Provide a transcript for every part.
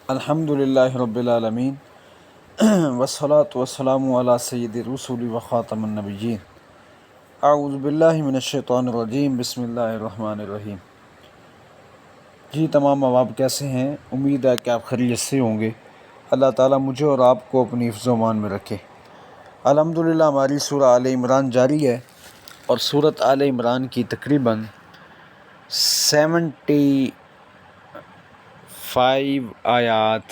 الحمد للہ رب العالمین والصلاة والسلام علی سید الرسول و خاتم النبیین اعوذ باللہ من الشیطان الرجیم بسم اللہ الرحمن الرحیم۔ جی تمام احباب کیسے ہیں؟ امید ہے کہ آپ خیریت سے ہوں گے۔ اللہ تعالیٰ مجھے اور آپ کو اپنی حفظ و امان میں رکھے۔ الحمدللہ ہماری سورہ آل عمران جاری ہے اور سورۃ آل عمران کی تقریباً 75 آیات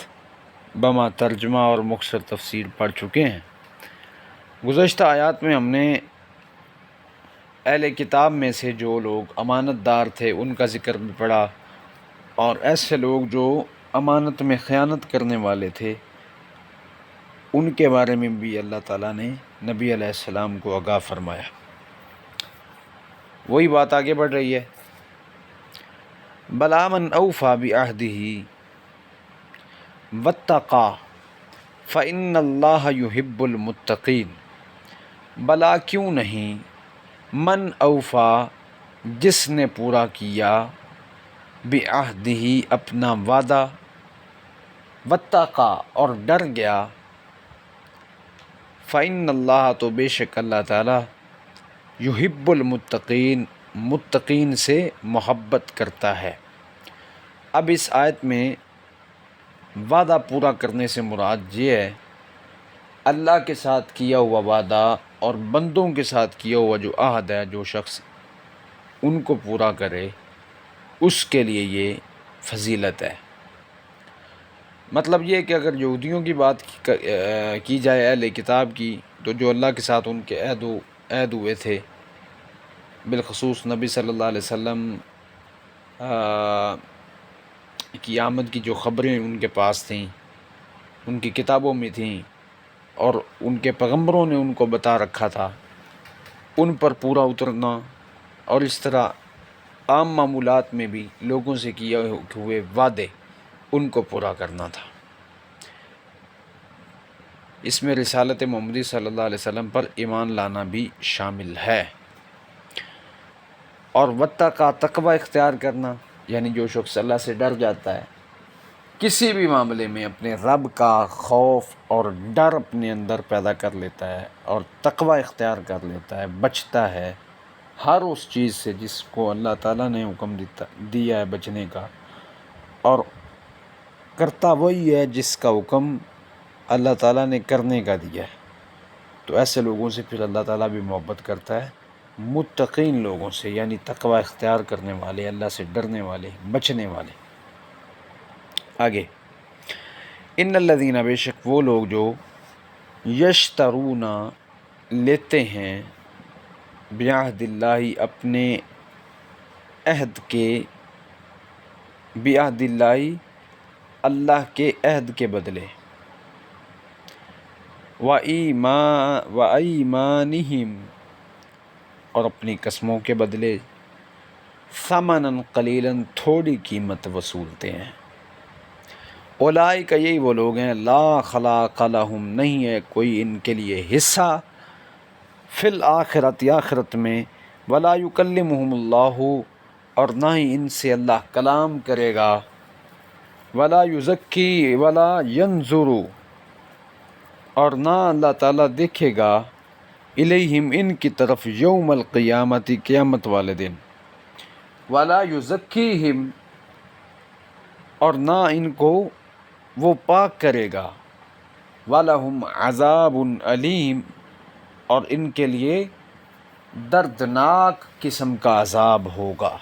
بما ترجمہ اور مختصر تفسیر پڑھ چکے ہیں۔ گزشتہ آیات میں ہم نے اہل کتاب میں سے جو لوگ امانت دار تھے ان کا ذکر بھی پڑھا، اور ایسے لوگ جو امانت میں خیانت کرنے والے تھے ان کے بارے میں بھی اللہ تعالیٰ نے نبی علیہ السلام کو آگاہ فرمایا۔ وہی بات آگے بڑھ رہی ہے، بلا من اوفی بعہدہ واتقی فإن اللہ یحب المتقین۔ بلا کیوں نہیں، من اوفا جس نے پورا کیا، بعہدہ اپنا وعدہ، واتقی اور ڈر گیا، فإن اللہ تو بے شک اللہ تعالیٰ، یحب المتقین متقین سے محبت کرتا ہے۔ اب اس آیت میں وعدہ پورا کرنے سے مراد یہ ہے اللہ کے ساتھ کیا ہوا وعدہ اور بندوں کے ساتھ کیا ہوا جو عہد ہے، جو شخص ان کو پورا کرے اس کے لیے یہ فضیلت ہے۔ مطلب یہ کہ اگر یہودیوں کی بات کی جائے، اہل کتاب کی، تو جو اللہ کے ساتھ ان کے عہد ہوئے تھے، بالخصوص نبی صلی اللہ علیہ وسلم کی آمد کی جو خبریں ان کے پاس تھیں، ان کی کتابوں میں تھیں اور ان کے پیغمبروں نے ان کو بتا رکھا تھا، ان پر پورا اترنا، اور اس طرح عام معمولات میں بھی لوگوں سے کیے ہوئے وعدے ان کو پورا کرنا تھا۔ اس میں رسالت محمدی صلی اللہ علیہ وسلم پر ایمان لانا بھی شامل ہے۔ اور واتقی تقوی اختیار کرنا، یعنی جو شخص اللہ سے ڈر جاتا ہے، کسی بھی معاملے میں اپنے رب کا خوف اور ڈر اپنے اندر پیدا کر لیتا ہے اور تقوی اختیار کر لیتا ہے، بچتا ہے ہر اس چیز سے جس کو اللہ تعالیٰ نے حکم دیا ہے بچنے کا، اور کرتا وہی ہے جس کا حکم اللہ تعالیٰ نے کرنے کا دیا ہے، تو ایسے لوگوں سے پھر اللہ تعالیٰ بھی محبت کرتا ہے، متقین لوگوں سے، یعنی تقوی اختیار کرنے والے، اللہ سے ڈرنے والے، بچنے والے۔ آگے، ان الذین بے شک وہ لوگ جو یشترون لیتے ہیں، بعہد اللہ اپنے عہد کے، بعہد اللہ اللہ کے عہد کے بدلے، وَأَيْمَانِهِمْ اور اپنی قسموں کے بدلے، ثمناً قلیلاً تھوڑی قیمت وصولتے ہیں، اولئک یہی وہ لوگ ہیں، لا خلاق لہم نہیں ہے کوئی ان کے لیے حصہ، فی الآخرۃ آخرت میں، ولا یکلمہم اللہ اور نہ ہی ان سے اللہ کلام کرے گا، ولا یزکی ولا ینظر اور نہ اللہ تعالیٰ دیکھے گا، الیہم ان کی طرف، یوم القیامت قیامت والے دن، ولا یزکیہم اور نہ ان کو وہ پاک کرے گا، وَلَهُمْ عَذَابٌ علیم اور ان کے لیے دردناک قسم کا عذاب ہوگا۔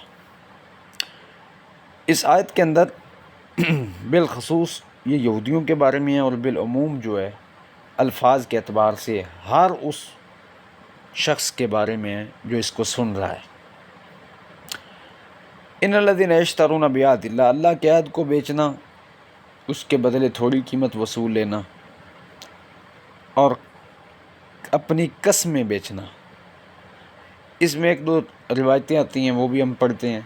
اس آیت کے اندر بالخصوص یہ یہودیوں کے بارے میں ہے، اور بالعموم جو ہے الفاظ کے اعتبار سے ہر اس شخص کے بارے میں ہے جو اس کو سن رہا ہے۔ ان الذین یشترون بعہد اللہ اللہ کے عہد کو بیچنا، اس کے بدلے تھوڑی قیمت وصول لینا، اور اپنی قسمیں بیچنا۔ اس میں ایک دو روایتیں آتی ہیں، وہ بھی ہم پڑھتے ہیں۔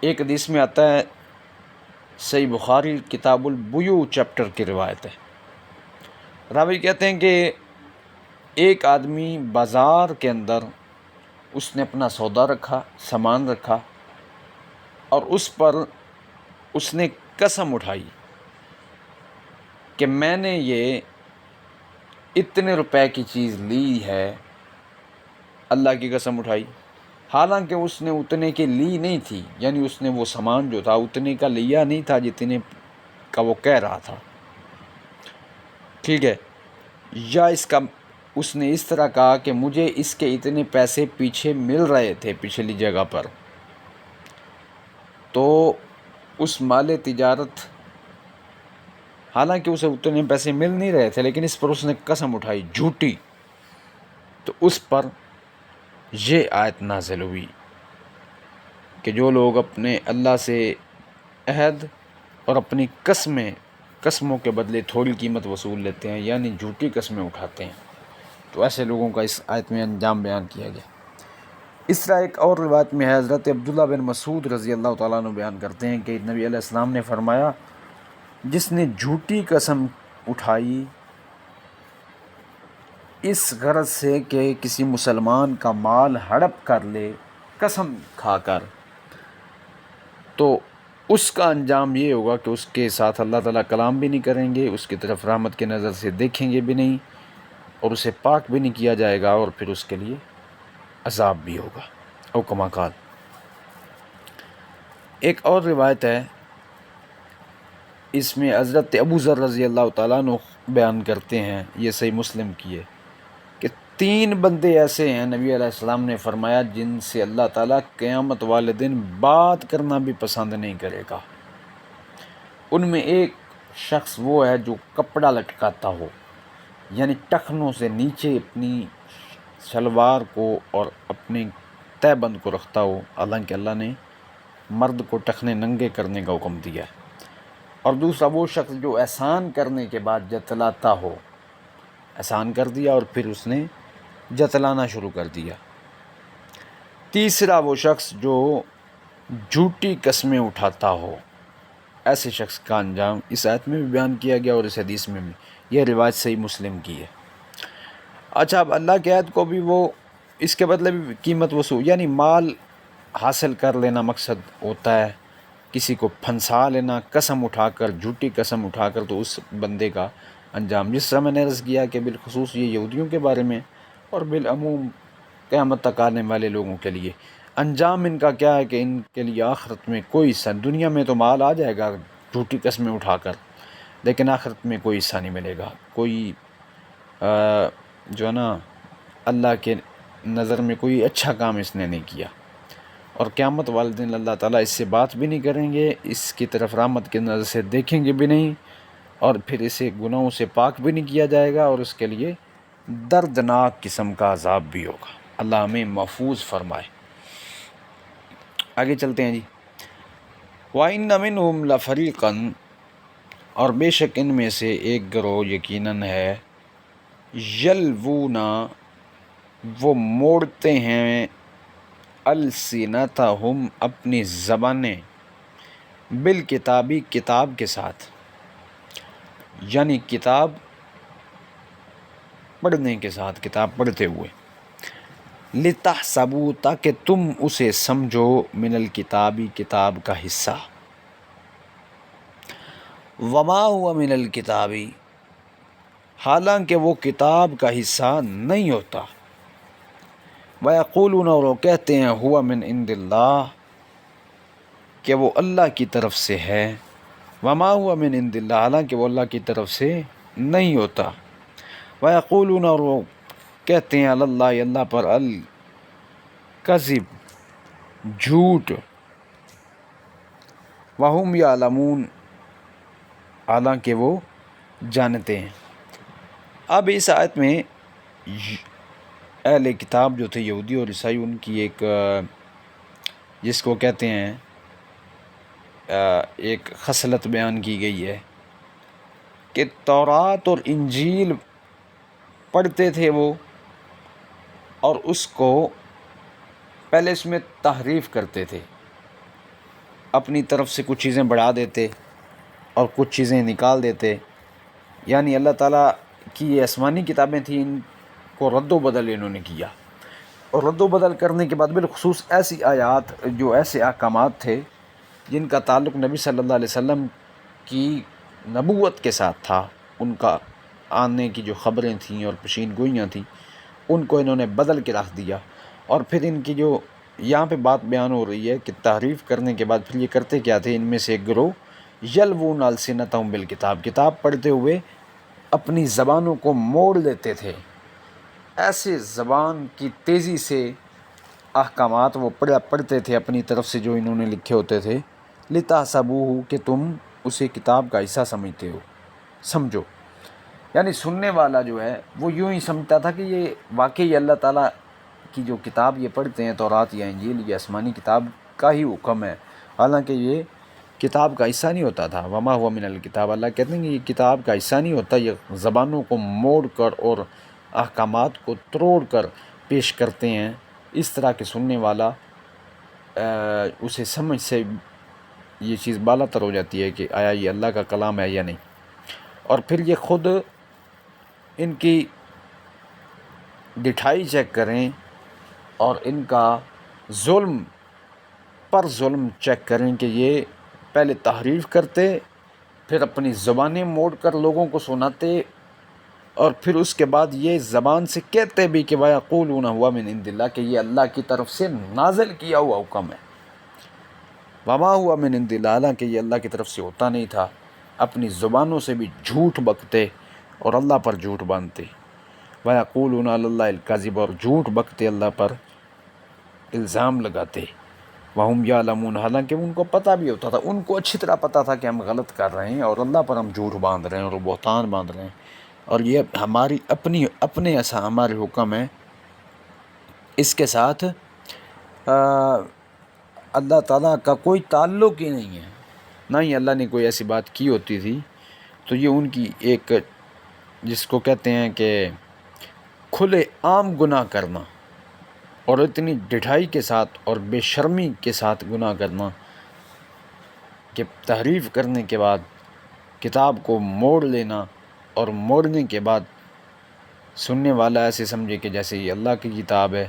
ایک حدیث میں آتا ہے، صحیح بخاری کتاب البیوع چیپٹر کی روایت ہے، راوی کہتے ہیں کہ ایک آدمی بازار کے اندر اس نے اپنا سودا رکھا، سامان رکھا، اور اس پر اس نے قسم اٹھائی کہ میں نے یہ اتنے روپے کی چیز لی ہے، اللہ کی قسم اٹھائی، حالانکہ اس نے اتنے کی لی نہیں تھی، یعنی اس نے وہ سامان جو تھا اتنے کا لیا نہیں تھا جتنے کا وہ کہہ رہا تھا، ٹھیک ہے، یا اس نے اس طرح کہا کہ مجھے اس کے اتنے پیسے پیچھے مل رہے تھے پچھلی جگہ پر، تو اس مال تجارت، حالانکہ اسے اتنے پیسے مل نہیں رہے تھے، لیکن اس پر اس نے قسم اٹھائی جھوٹی، تو اس پر یہ آیت نازل ہوئی کہ جو لوگ اپنے اللہ سے عہد اور اپنی قسموں کے بدلے تھوڑی قیمت وصول لیتے ہیں، یعنی جھوٹی قسمیں اٹھاتے ہیں، تو ایسے لوگوں کا اس آیت میں انجام بیان کیا گیا۔ اس طرح ایک اور روایت میں ہے، حضرت عبداللہ بن مسعود رضی اللہ تعالیٰ عنہ بیان کرتے ہیں کہ نبی علیہ السلام نے فرمایا، جس نے جھوٹی قسم اٹھائی اس غرض سے کہ کسی مسلمان کا مال ہڑپ کر لے قسم کھا کر، تو اس کا انجام یہ ہوگا کہ اس کے ساتھ اللہ تعالیٰ کلام بھی نہیں کریں گے، اس کی طرف رحمت کی نظر سے دیکھیں گے بھی نہیں، اور اسے پاک بھی نہیں کیا جائے گا، اور پھر اس کے لیے عذاب بھی ہوگا، او کما قال۔ ایک اور روایت ہے، اس میں حضرت ابو ذر رضی اللہ تعالیٰ عنہ بیان کرتے ہیں، یہ صحیح مسلم کی ہے، کہ 3 بندے ایسے ہیں، نبی علیہ السلام نے فرمایا، جن سے اللہ تعالیٰ قیامت والے دن بات کرنا بھی پسند نہیں کرے گا۔ ان میں ایک شخص وہ ہے جو کپڑا لٹکاتا ہو، یعنی ٹخنوں سے نیچے اپنی شلوار کو اور اپنے تہ بند کو رکھتا ہو، حالانکہ اللہ نے مرد کو ٹخنے ننگے کرنے کا حکم دیا ہے۔ اور دوسرا وہ شخص جو احسان کرنے کے بعد جتلاتا ہو، احسان کر دیا اور پھر اس نے جتلانا شروع کر دیا۔ تیسرا وہ شخص جو جھوٹی قسمیں اٹھاتا ہو، ایسے شخص کا انجام اس آیت میں بھی بیان کیا گیا اور اس حدیث میں بھی، یہ روایت صحیح مسلم کی ہے۔ اچھا، اب اللہ کی آیت کو بھی وہ اس کے بدلے بھی قیمت وصول، یعنی مال حاصل کر لینا مقصد ہوتا ہے، کسی کو پھنسا لینا قسم اٹھا کر، جھوٹی قسم اٹھا کر، تو اس بندے کا انجام جس طرح میں نے عرض کیا کہ بالخصوص یہ یہودیوں کے بارے میں اور بالعموم قیامت تک آنے والے لوگوں کے لیے انجام ان کا کیا ہے کہ ان کے لیے آخرت میں کوئی حصہ، دنیا میں تو مال آ جائے گا جھوٹی قسمیں اٹھا کر، لیکن آخرت میں کوئی حصہ نہیں ملے گا، کوئی جو ہے نا اللہ کے نظر میں کوئی اچھا کام اس نے نہیں کیا، اور قیامت والے دن اللہ تعالیٰ اس سے بات بھی نہیں کریں گے، اس کی طرف رحمت کی نظر سے دیکھیں گے بھی نہیں، اور پھر اسے گناہوں سے پاک بھی نہیں کیا جائے گا، اور اس کے لیے دردناک قسم کا عذاب بھی ہوگا۔ اللہ ہمیں محفوظ فرمائے۔ آگے چلتے ہیں جی۔ وَإِنَّ مِنْهُمْ لَفَرِيقًا، اور بے شک ان میں سے ایک گروہ یقیناً ہے، یلوون، وہ موڑتے ہیں، السنتہم، اپنی زبانیں، بالکتابی، کتاب کے ساتھ، یعنی کتاب پڑھنے کے ساتھ، کتاب پڑھتے ہوئے، لتحسبوا، تاکہ تم اسے سمجھو، من الکتابی، کتاب کا حصہ، وما ہوا من الکتابی، حالانکہ وہ کتاب کا حصہ نہیں ہوتا، ویقولون، اور وہ کہتے ہیں، ہوا من عند اللہ، کہ وہ اللہ کی طرف سے ہے، وما ہوا من عند اللہ، حالانکہ وہ اللہ کی طرف سے نہیں ہوتا، ویقولون، اور وہ کہتے ہیں، علی اللہ، اللہ پر، الکذب، جھوٹ، وہم یعلمون، حالانکہ وہ جانتے ہیں۔ اب اس آیت میں اہل کتاب جو تھے، یہودی اور عیسائی، ان کی ایک جس کو کہتے ہیں ایک خصلت بیان کی گئی ہے کہ تورات اور انجیل پڑھتے تھے وہ، اور اس کو پہلے اس میں تحریف کرتے تھے، اپنی طرف سے کچھ چیزیں بڑھا دیتے اور کچھ چیزیں نکال دیتے، یعنی اللہ تعالیٰ کی یہ آسمانی کتابیں تھیں، ان کو رد و بدل انہوں نے کیا، اور رد و بدل کرنے کے بعد بالخصوص ایسی آیات، جو ایسے احکامات تھے جن کا تعلق نبی صلی اللہ علیہ وسلم کی نبوت کے ساتھ تھا، ان کا آنے کی جو خبریں تھیں اور پیشین گوئیاں تھیں ان کو انہوں نے بدل کے رکھ دیا. اور پھر ان کی جو یہاں پہ بات بیان ہو رہی ہے کہ تحریف کرنے کے بعد پھر یہ کرتے کیا تھے. ان میں سے ایک گروہ یلوون السنتہم بالکتاب، کتاب پڑھتے ہوئے اپنی زبانوں کو موڑ لیتے تھے. ایسے زبان کی تیزی سے احکامات وہ پڑھتے تھے اپنی طرف سے جو انہوں نے لکھے ہوتے تھے. لتحسبوہ، کہ تم اسے کتاب کا حصہ سمجھتے ہو. سمجھو، یعنی سننے والا جو ہے وہ یوں ہی سمجھتا تھا کہ یہ واقعی اللہ تعالیٰ کی جو کتاب یہ پڑھتے ہیں، تورات یا انجیل، یہ آسمانی کتاب کا ہی حکم ہے، حالانکہ یہ کتاب کا حصہ نہیں ہوتا تھا. وما ہوا من الکتاب، اللہ کہتے ہیں کہ یہ کتاب کا حصہ نہیں ہوتا. یہ زبانوں کو موڑ کر اور احکامات کو توڑ کر پیش کرتے ہیں. اس طرح کے سننے والا اسے سمجھ سے یہ چیز بالا تر ہو جاتی ہے کہ آیا یہ اللہ کا کلام ہے یا نہیں. اور پھر یہ خود ان کی ڈٹھائی چیک کریں اور ان کا ظلم پر ظلم چیک کریں کہ یہ پہلے تحریف کرتے، پھر اپنی زبانیں موڑ کر لوگوں کو سناتے، اور پھر اس کے بعد یہ زبان سے کہتے بھی کہ وَيَقُولُونَ هُوَ مِنْ عِنْدِ اللَّهِ، کہ یہ اللہ کی طرف سے نازل کیا ہوا حکم ہے. وَمَا هُوَ مِنْ عِنْدِ اللَّهِ، حالانکہ یہ اللہ کی طرف سے ہوتا نہیں تھا. اپنی زبانوں سے بھی جھوٹ بکتے اور اللہ پر جھوٹ باندھتے. وَيَقُولُونَ عَلَى اللَّهِ الْكَذِبَ، اور جھوٹ بکتے، اللہ پر الزام لگاتے. وَهُمْ يَعْلَمُونَ، حالانکہ ان کو پتہ بھی ہوتا تھا، ان کو اچھی طرح پتہ تھا کہ ہم غلط کر رہے ہیں اور اللہ پر ہم جھوٹ باندھ رہے ہیں اور بہتان باندھ رہے ہیں، اور یہ ہماری اپنے ایسا ہمارے حکم ہے. اس کے ساتھ اللہ تعالیٰ کا کوئی تعلق ہی نہیں ہے، نہ ہی اللہ نے کوئی ایسی بات کی ہوتی تھی. تو یہ ان کی ایک، جس کو کہتے ہیں کہ کھلے عام گناہ کرنا، اور اتنی ڈٹھائی کے ساتھ اور بے شرمی کے ساتھ گناہ کرنا کہ تحریف کرنے کے بعد کتاب کو موڑ لینا، اور موڑنے کے بعد سننے والا ایسے سمجھے کہ جیسے یہ اللہ کی کتاب ہے.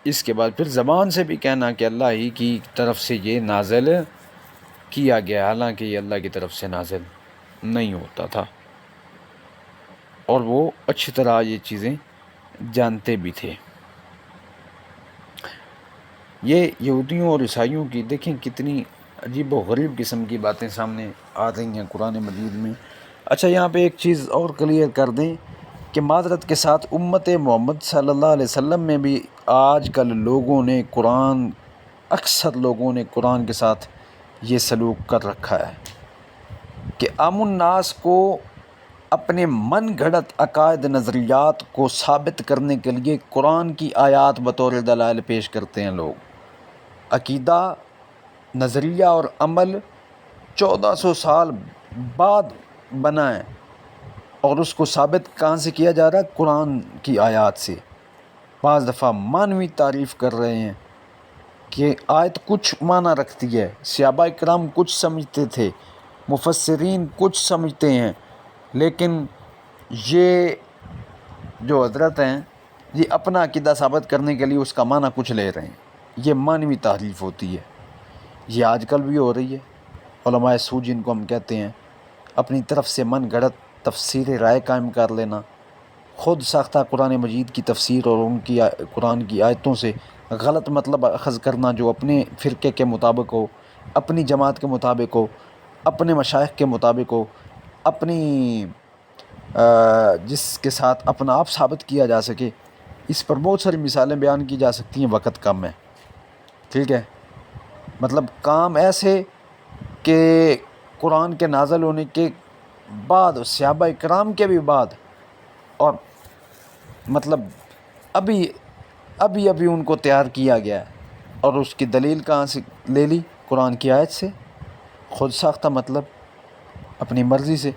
اس کے بعد پھر زبان سے بھی کہنا کہ اللہ ہی کی طرف سے یہ نازل کیا گیا، حالانکہ یہ اللہ کی طرف سے نازل نہیں ہوتا تھا. اور وہ اچھی طرح یہ چیزیں جانتے بھی تھے. یہ یہودیوں اور عیسائیوں کی دیکھیں کتنی عجیب و غریب قسم کی باتیں سامنے آ رہی ہیں قرآن مجید میں. اچھا، یہاں پہ ایک چیز اور کلیئر کر دیں کہ معذرت کے ساتھ امت محمد صلی اللہ علیہ وسلم میں بھی آج کل لوگوں نے اکثر لوگوں نے قرآن کے ساتھ یہ سلوک کر رکھا ہے کہ عام الناس کو اپنے من گھڑت عقائد نظریات کو ثابت کرنے کے لیے قرآن کی آیات بطور دلائل پیش کرتے ہیں. لوگ عقیدہ، نظریہ اور عمل 1400 سال بعد بنا ہے، اور اس کو ثابت کہاں سے کیا جا رہا ہے؟ قرآن کی آیات سے. بعض دفعہ معنوی تعریف کر رہے ہیں کہ آیت کچھ معنی رکھتی ہے، صحابہ کرام کچھ سمجھتے تھے، مفسرین کچھ سمجھتے ہیں، لیکن یہ جو حضرت ہیں یہ اپنا عقیدہ ثابت کرنے کے لیے اس کا معنی کچھ لے رہے ہیں. یہ معنوی تعریف ہوتی ہے. یہ آج کل بھی ہو رہی ہے. علماء سو جن کو ہم کہتے ہیں، اپنی طرف سے من گھڑت تفسیر رائے قائم کر لینا، خود ساختہ قرآن مجید کی تفسیر اور ان کی قرآن کی آیتوں سے غلط مطلب اخذ کرنا جو اپنے فرقے کے مطابق ہو، اپنی جماعت کے مطابق ہو، اپنے مشائخ کے مطابق ہو، اپنی جس کے ساتھ اپنا آپ ثابت کیا جا سکے. اس پر بہت ساری مثالیں بیان کی جا سکتی ہیں، وقت کم ہے. ٹھیک ہے، مطلب کام ایسے کہ قرآن کے نازل ہونے کے بعد، صحابہ کرام کے بھی بعد، اور مطلب ابھی ان کو تیار کیا گیا ہے، اور اس کی دلیل کہاں سے لے لی؟ قرآن کی آیت سے، خود ساختہ مطلب اپنی مرضی سے.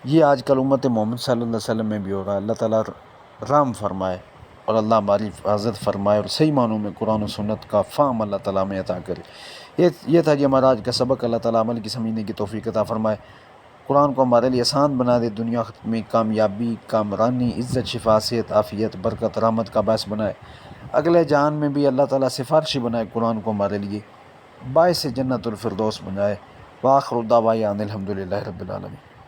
یہ آج کل امت محمد صلی اللہ علیہ وسلم میں بھی ہو رہا ہے. اللہ تعالیٰ رحم فرمائے اور اللہ ہماری حفاظت فرمائے اور صحیح معنوں میں قرآن و سنت کا فہم اللہ تعالیٰ میں عطا کرے. یہ تھا جی ہمارا آج کا سبق. اللہ تعالیٰ عمل کی سمجھنے کی توفیق عطا فرمائے. قرآن کو ہمارے لیے آسان بنا دے، دنیا میں کامیابی، کامرانی، عزت، شفا، صحت، عافیت، برکت، رحمت کا باعث بنائے. اگلے جہان میں بھی اللہ تعالیٰ سفارشی بنائے قرآن کو ہمارے لیے، باعث جنت الفردوس بنائے. وآخر دعوانا الحمدللہ رب العالمین۔